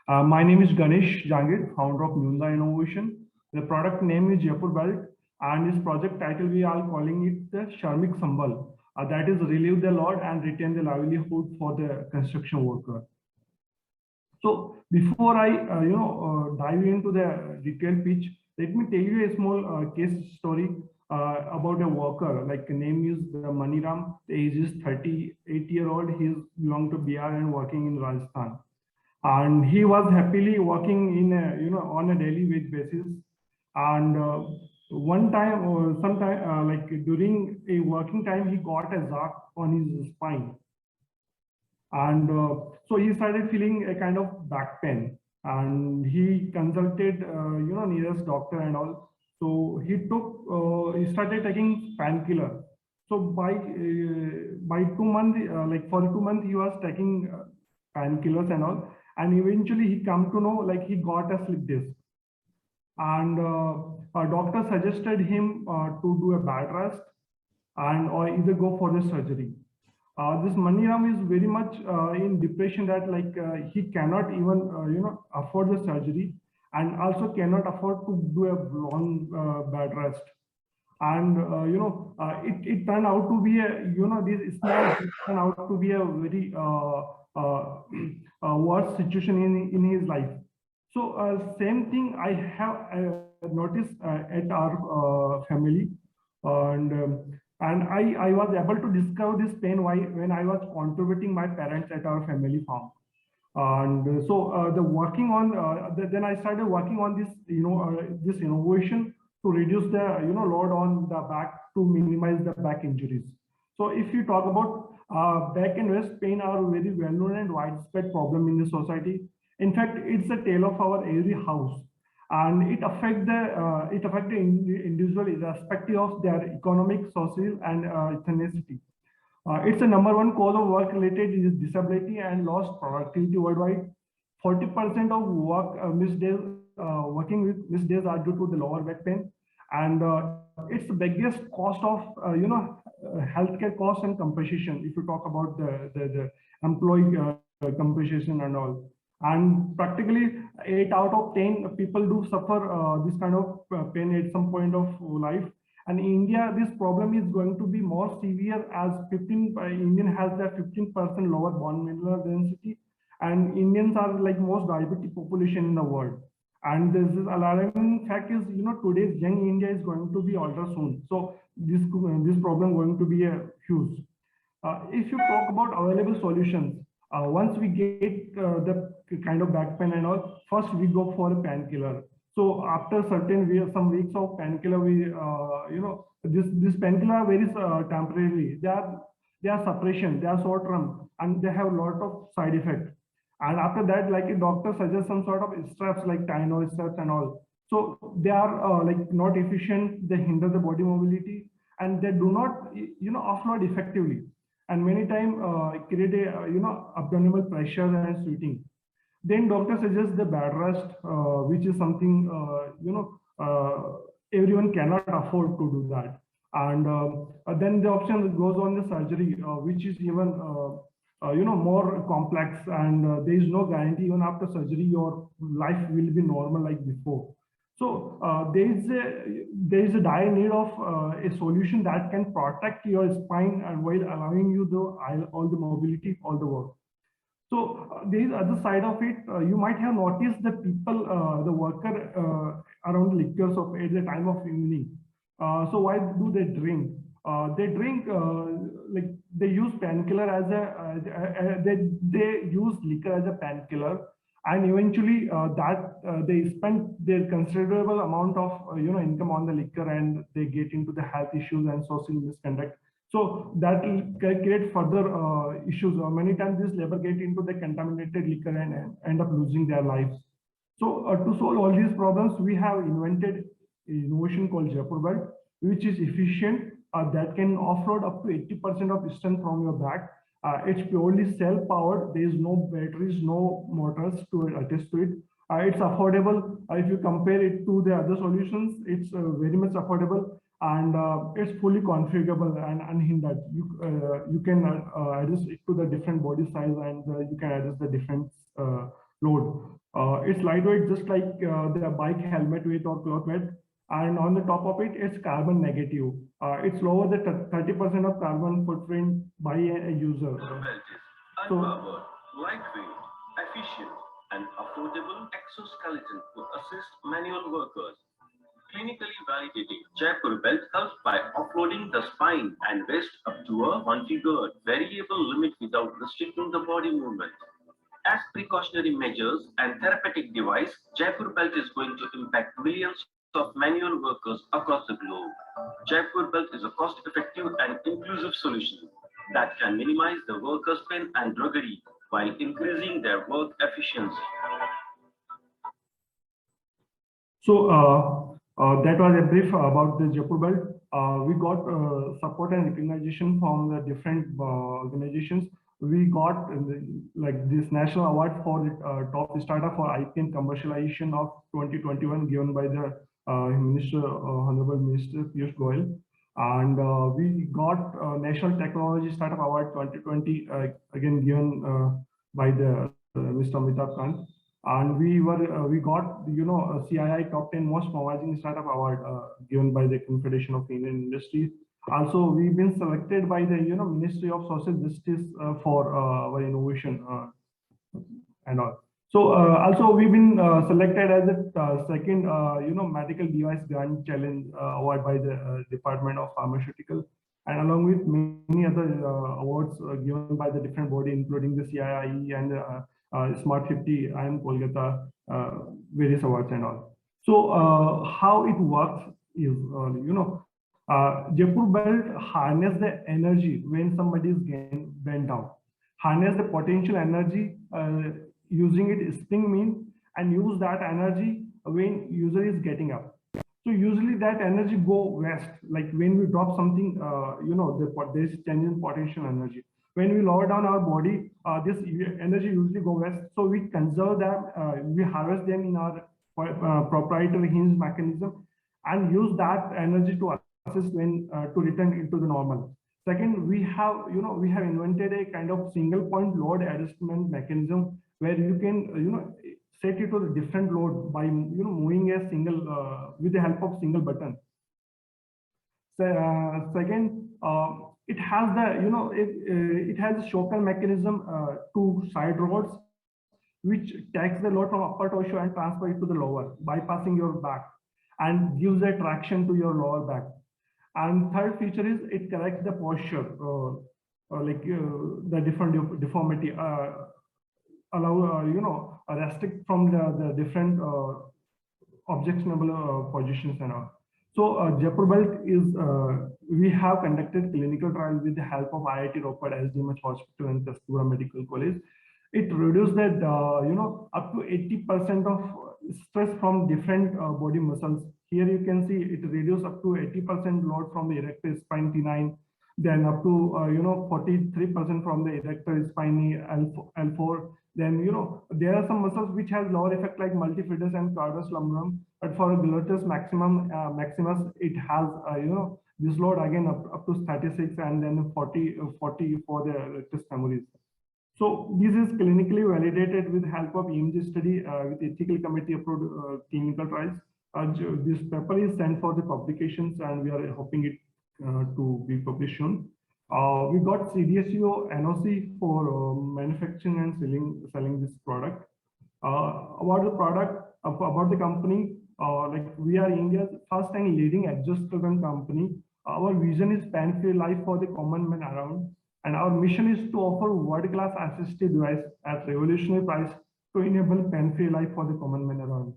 My name is Ganesh Jangir, founder of Newndra Innovation. The product name is Jaipur Belt, and this project title we are calling it the Sharmik Sambal. That is relieve the load and retain the livelihood for the construction worker. So before I dive into the detailed pitch, let me tell you a small case story about a worker. Like the name is Maniram. The age is 38-year-old. He is belong to Bihar and working in Rajasthan, and he was happily working in a, on a daily wage basis. And one time or sometime like during a working time, he got a zack on his spine, and so he started feeling a kind of back pain, and he consulted nearest doctor and all. So he started taking painkiller. So by 2 months, like for 2 months he was taking painkillers and all, and eventually he come to know like he got a slip disc, and a doctor suggested him to do a bed rest and or either go for the surgery. This Maniram is very much in depression, that like he cannot even afford the surgery, and also cannot afford to do a long bed rest. And it turned out to be a this small turned out to be a very worse situation in his life. So same thing I have noticed at our family, and I was able to discover this pain when I was contributing my parents at our family farm. And so the working on then I started working on this this innovation to reduce the load on the back, to minimize the back injuries. So if you talk about back and wrist pain are very well known and widespread problem in the society. In fact, it's a tale of our every house, and it affect the individual irrespective of their economic, social, and ethnicity. It's a number one cause of work-related disability and lost productivity worldwide. 40% of missed days, working with missed days are due to the lower back pain, and it's the biggest cost of healthcare cost and compensation. If you talk about the employee compensation and all, and practically 8 out of 10 people do suffer this kind of pain at some point of life. And in India, this problem is going to be more severe, as Indian has the 15% lower bone mineral density, and Indians are like most diabetic population in the world. And this is alarming fact is, today's young India is going to be older soon. So this problem going to be a huge. If you talk about available solutions, once we get the kind of back pain and all, first we go for a painkiller. So after some weeks of painkiller, we this painkiller are very temporarily. They are suppression, they are short term, and they have a lot of side effects. And after that, like a doctor suggests some sort of straps like Tylenol straps and all. So they are like not efficient. They hinder the body mobility, and they do not offload effectively. And many times create a abdominal pressure and sweating. Then doctor suggests the bed rest, which is something everyone cannot afford to do that. And then the option goes on the surgery, which is even more complex, and there is no guarantee even after surgery your life will be normal like before. So there is a dire need of a solution that can protect your spine and while allowing you all the mobility, all the work. So there is other side of it. You might have noticed that people, the worker around lectures of at the time of evening. So why do they drink? They drink like they use painkiller as they use liquor as a painkiller, and eventually they spend their considerable amount of income on the liquor, and they get into the health issues and social misconduct. So that will create further issues. Many times these labor get into the contaminated liquor and end up losing their lives. So to solve all these problems, we have invented an innovation called Jaipur Belt, which is efficient, that can offload up to 80% of distance from your back. It's purely self-powered. There is no batteries, no motors to attach to it. It's affordable. If you compare it to the other solutions, it's very much affordable, and it's fully configurable and unhindered. You can adjust it to the different body size, and you can adjust the different load. It's lightweight, just like the bike helmet weight or cloth weight. And on the top of it, it's carbon negative. It's lower the 30% of carbon footprint by a user. The belt is unpowered, lightweight, efficient, and affordable exoskeleton to assist manual workers. Clinically validated Jaipur belt helps by offloading the spine and wrist up to a configured variable limit without restricting the body movement. As precautionary measures and therapeutic device, Jaipur belt is going to impact millions of manual workers across the globe. Jaipur belt is a cost-effective and inclusive solution that can minimize the workers' pain and drudgery while increasing their work efficiency. So that was a brief about the Jaipur belt. We got support and recognition from the different organizations. We got like this national award for top startup for IP and commercialization of 2021 given by the Honorable Minister Piyush Goyal. And we got National Technology Startup Award 2020 again given by the Mr. Amitabh Kant. And we got a CII Top 10 Most Promising Startup Award given by the Confederation of Indian Industries. Also, we've been selected by the Ministry of Social Justice for our innovation and all. So also we've been selected as the second medical device grant challenge award by the Department of Pharmaceutical, and along with many other awards given by the different body, including the CII and Smart 50, IIM Kolkata, various awards and all. So how it works is, Jaipur belt harness the energy when somebody is bent down, harness the potential energy using it spring mean, and use that energy when user is getting up. So usually that energy go west, like when we drop something, there's change in potential energy. When we lower down our body, this energy usually go west. So we conserve them, we harvest them in our proprietary hinge mechanism and use that energy to assist when to return into the normal. Second, we have invented a kind of single point load adjustment mechanism where you can set it to the different load by moving a single with the help of single button. So, second, it has the it has a choker mechanism to side rods, which takes the load from upper torso and transfer it to the lower, bypassing your back, and gives a traction to your lower back. And third feature is it corrects the posture, the different deformity, allow restrict from the different objectionable positions and all. So Jaipur belt is we have conducted clinical trials with the help of IIT Ropar, SDMH Hospital, and Kastura Medical College. It reduced that up to 80% of stress from different body muscles. Here you can see it reduced up to 80% load from the erector spine T9, then up to 43% from the erector spine L4. Then there are some muscles which have lower effect like multifidus and cordus lumborum, but for gluteus maximus it has this load again up to 36 and then 40 for the rectus femoris. So this is clinically validated with help of EMG study with ethical committee approved clinical trials. This paper is sent for the publications and we are hoping it to be published soon. We got CDSCO NOC for manufacturing and selling this product. About the product, about the company, like we are India's first and leading exoskeleton company. Our vision is pain-free life for the common man around, and our mission is to offer world-class assistive device at revolutionary price to enable pain-free life for the common man around.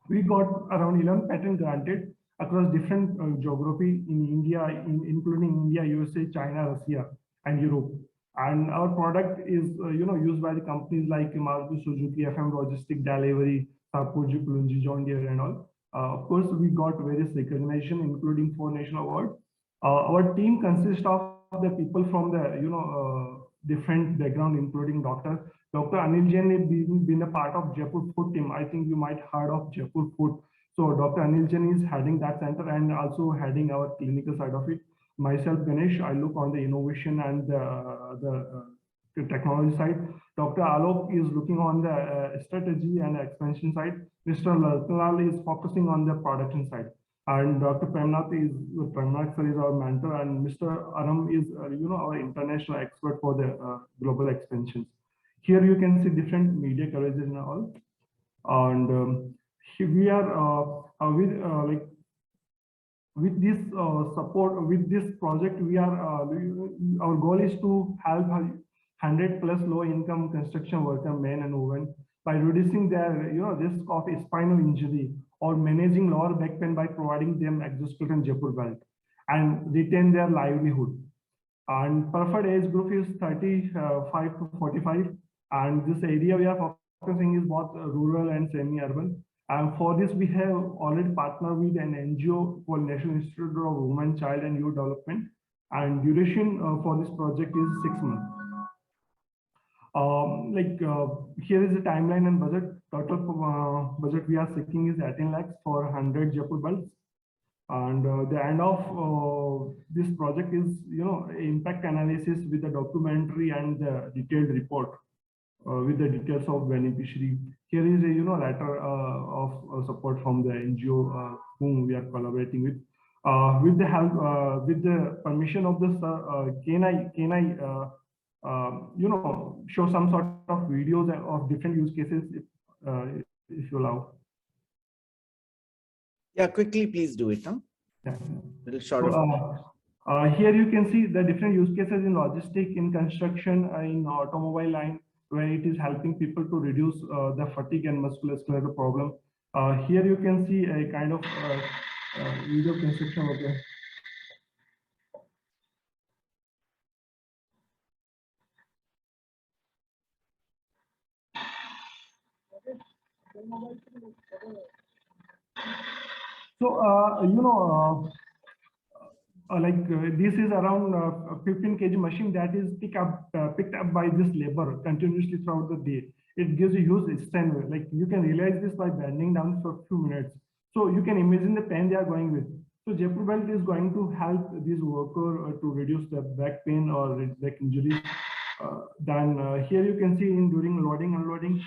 We got around 11 patents granted across different geography in India, including India, USA, China, Russia, and Europe. And our product is used by the companies like Maruti Suzuki, FM Logistic, Delivery, Sapuji, Plunji, John Deere, and all. Of course, we got various recognition, including 4 national awards. Our team consists of the people from the different background, including Dr. Anil Jain has been a part of Jaipur Food team. I think you might heard of Jaipur Food. So Dr. Anil Jain is heading that center and also heading our clinical side of it. Myself, Ganesh, I look on the innovation and the technology side. Dr. Alok is looking on the strategy and expansion side. Mr. Lalal is focusing on the production side. And Dr. Premnath sir is our mentor, and Mr. Aram is our international expert for the global expansions. Here you can see different media coverages and all. And here we are with this support, with this project, we are our goal is to help 100 plus low income construction worker, men and women, by reducing their risk of spinal injury or managing lower back pain by providing them exoskeleton Jaipur belt and retain their livelihood. And preferred age group is 35 to 45, and this area we are focusing is both rural and semi-urban. And for this, we have already partnered with an NGO called National Institute of Women, Child and Youth Development. And duration for this project is 6 months. Here is the timeline and budget. Total budget we are seeking is 18 lakhs for 100 Jaipur belts. And the end of this project is, impact analysis with the documentary and the detailed report with the details of beneficiary. Here is a letter of support from the NGO whom we are collaborating with. With the help, with the permission of the sir, can I show some sort of videos of different use cases if you allow? Yeah, quickly, please do it. Yeah. Little short. Here you can see the different use cases in logistics, in construction, in automobile line, where it is helping people to reduce the fatigue and musculoskeletal problem. Here you can see a kind of video construction. Okay. So, this is around 15 kg machine that is picked up by this labor continuously throughout the day. It gives a huge strength. Like you can realize this by bending down for a few minutes. So you can imagine the pain they are going with. So Jaipur belt is going to help these workers to reduce the back pain or back injuries. Then here you can see during loading unloading.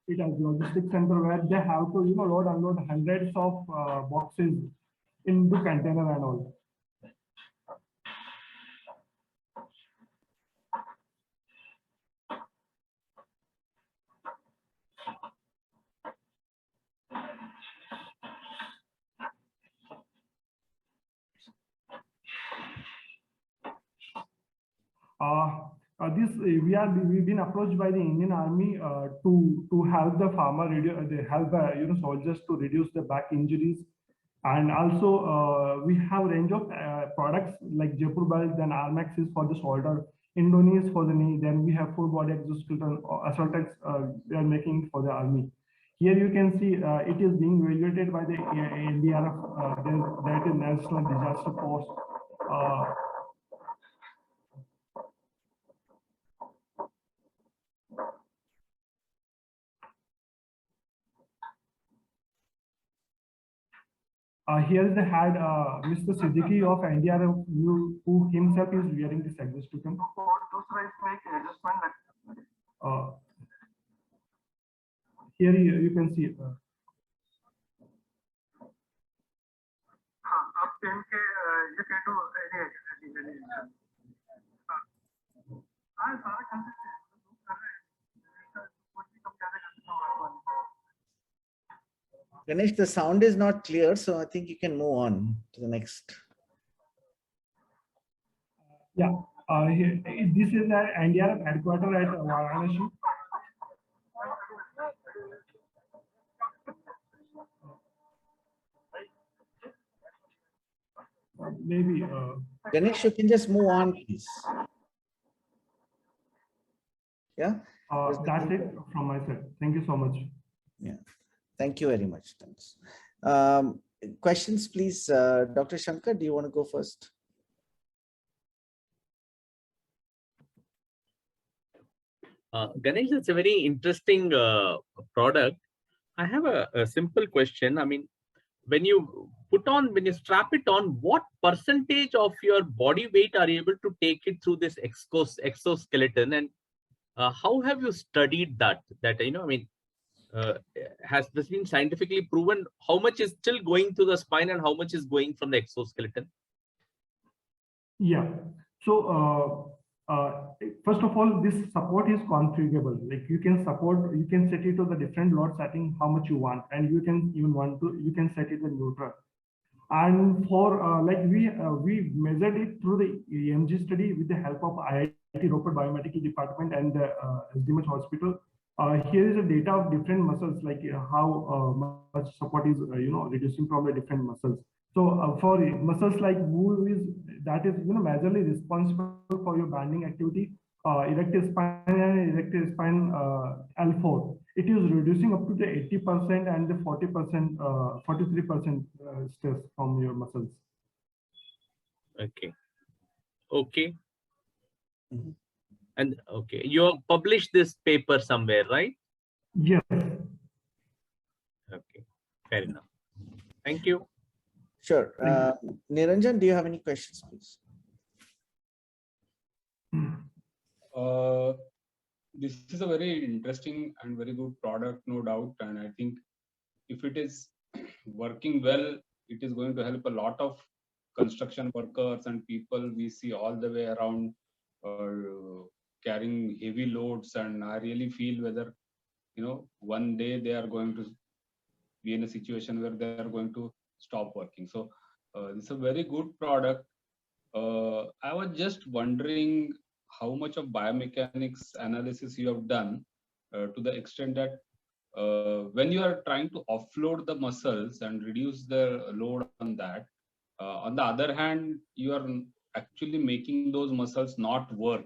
It has logistics center where they have to load unload hundreds of boxes into container and all. We've been approached by the Indian Army to help the farmer help soldiers to reduce the back injuries. And also we have range of products like Jaipur belt, then Armax is for the shoulder, Indoni is for the knee, then we have full body exoskeleton, Assaultex we are making for the army. Here you can see it is being evaluated by the NDRF, that is National Disaster Force. Here is the head, Mr. Siddiqui of NDRF, who himself is wearing this exoskeleton. Here you can see. Ganesh, the sound is not clear, so I think you can move on to the next. Yeah, this is the NDRF headquarters at Varanasi. Maybe. Ganesh, you can just move on, please. Yeah. That's it from my side. Thank you so much. Yeah. Thank you very much. Thanks. Questions, please. Dr. Shankar, do you want to go first? Ganesh, it's a very interesting product. I have a simple question. I mean, when you strap it on, what percentage of your body weight are you able to take it through this exoskeleton, and how have you studied that? Has this been scientifically proven? How much is still going to the spine and how much is going from the exoskeleton? Yeah. So first of all, this support is configurable. Like you can set it to the different load setting how much you want, and you can set it in neutral. And for we measured it through the EMG study with the help of IIT Roper Biomedical Department and the SDMH Hospital. Here is a data of different muscles, like how much support is reducing from the different muscles. So for muscles like who is majorly responsible for your banding activity, erector spine and erector spine L4. It is reducing up to the 80% and the 40%, 43% stress from your muscles. Okay. Okay. Mm-hmm. And okay, you have published this paper somewhere, right? Yes. Okay, fair enough. Thank you. Sure. Niranjan, do you have any questions, please? This is a very interesting and very good product, no doubt. And I think if it is working well, it is going to help a lot of construction workers and people we see all the way around carrying heavy loads. And I really feel whether, one day they are going to be in a situation where they are going to stop working. So it's a very good product. I was just wondering how much of biomechanics analysis you have done to the extent that when you are trying to offload the muscles and reduce the load on that, on the other hand, you are actually making those muscles not work.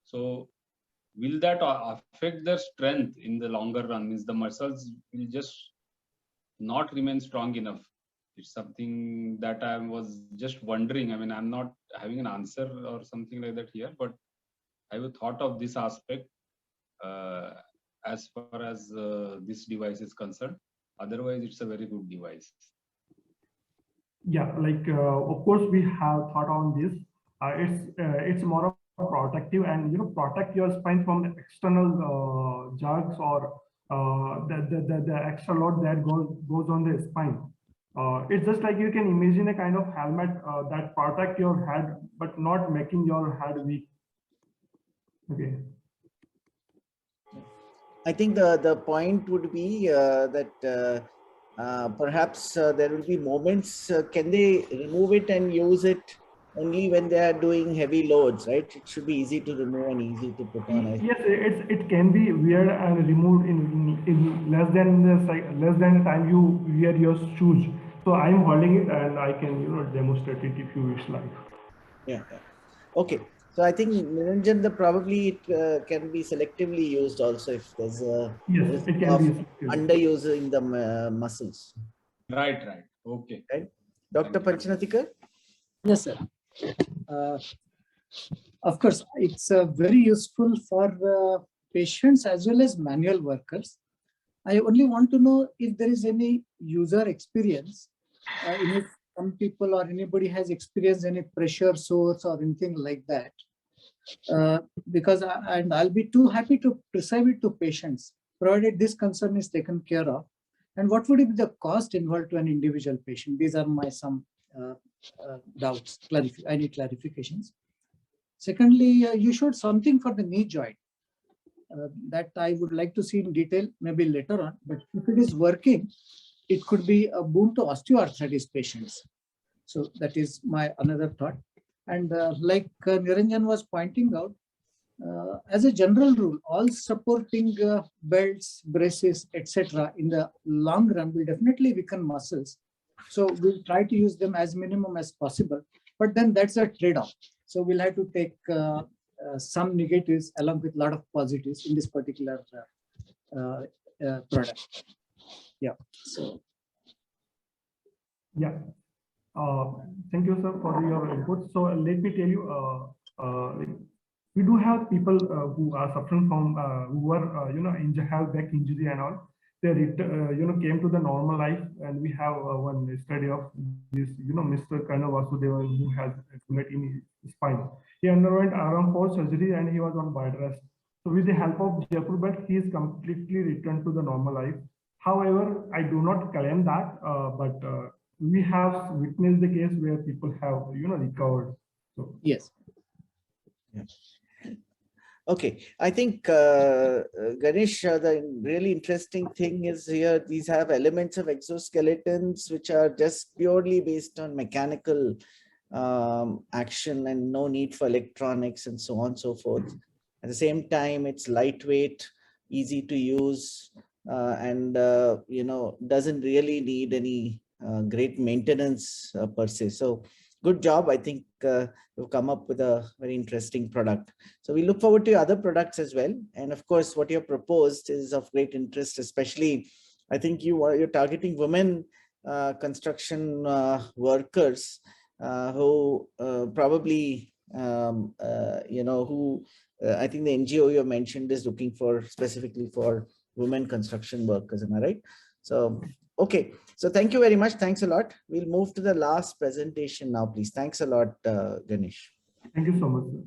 So will that affect their strength in the longer run? Means the muscles will just not remain strong enough? It's something that I was just wondering. I mean, I'm not having an answer or something like that here, but I have thought of this aspect as far as this device is concerned. Otherwise, it's a very good device. Yeah, of course we have thought on this. It's more of protective, and protect your spine from the external jerks or the extra load that goes on the spine. It's just like you can imagine a kind of helmet that protect your head but not making your head weak. Okay. I think the point would be that perhaps there will be moments, can they remove it and use it only when they are doing heavy loads, right? It should be easy to remove and easy to put on. Yes, it can be wear and removed in less than time you wear your shoes. So I'm holding it and I can demonstrate it if you wish like. Yeah. Okay. So I think Niranjan, probably it can be selectively used also if there's a risk of underusing the muscles. Right. Okay. Right. Dr. Panchanathikar? Yes, sir. Of course, it's very useful for patients as well as manual workers. I only want to know if there is any user experience, if some people or anybody has experienced any pressure source or anything like that. Because I'll be too happy to prescribe it to patients, provided this concern is taken care of. And what would be the cost involved to an individual patient? These are my some doubts. I need clarifications. Secondly, you showed something for the knee joint that I would like to see in detail, maybe later on. But if it is working, it could be a boon to osteoarthritis patients. So that is my another thought. And like Niranjan was pointing out, as a general rule, all supporting belts, braces, etc. in the long run will definitely weaken muscles. So we'll try to use them as minimum as possible. But then that's a trade-off. So we'll have to take some negatives along with a lot of positives in this particular product. Yeah. So. Yeah. Thank you, sir, for your input. So let me tell you, we do have people who are suffering from, who are, have back injury and all. they came to the normal life. And we have one study of this, Mr. Karna Vasudevan, who has accumulated in his spine. He underwent around 4 surgery and he was on bed rest. So with the help of Jaipur bed, he is completely returned to the normal life. However, I do not claim that, but we have witnessed the case where people have, recovered. So Yes. Yeah. Okay, I think Ganesh, the really interesting thing is here, these have elements of exoskeletons which are just purely based on mechanical action and no need for electronics and so on and so forth. At the same time, it's lightweight, easy to use, and doesn't really need any great maintenance per se. So good job. I think you've come up with a very interesting product. So we look forward to your other products as well. And of course, what you have proposed is of great interest, especially I think you're targeting women construction workers who probably, I think the NGO you mentioned is looking for specifically for women construction workers. Am I right? So, okay. So thank you very much. Thanks a lot. We'll move to the last presentation now, please. Thanks a lot, Ganesh. thank you so much, sir.